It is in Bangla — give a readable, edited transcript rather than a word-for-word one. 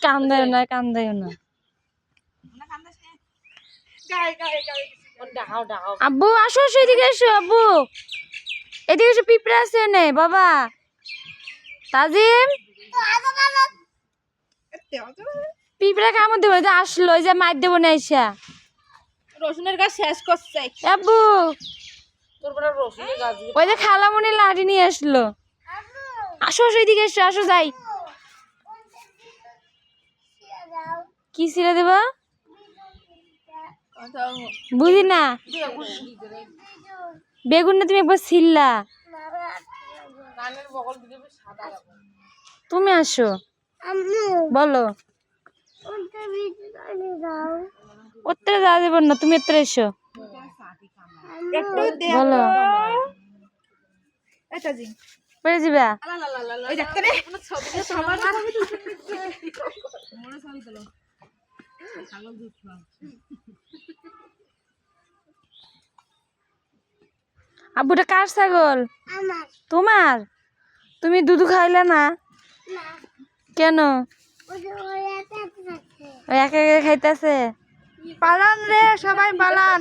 কান্দায় না কান্দায় না আব্বু আসো আসো এদিকে এসো আব্বু এদিকে এসো পিঁপড়ে আছে নে বাবা তাজিম পিঁপড়া কামড় দেবো যে আসলো যে মার দেবো না এসা রসুনের গাছ শেষ করছে আব্বু ওই যে খালামণি লাঠি নিয়ে আসলো আসো আসো এদিকে এসো আসো যাই কি ছিঁড়ে দেবা বুঝি না বেগুনটা তুমি একবার ছিললা তুমি আসো বলো ওতে যাওয়া যাবে না তুমি এতে এসো বলো পেরে যাবে আব্বুটা কার ছাগল তোমার তুমি দুধ খাইলে না কেন ওই একা একা খাইতেছে পালান রে সবাই পালান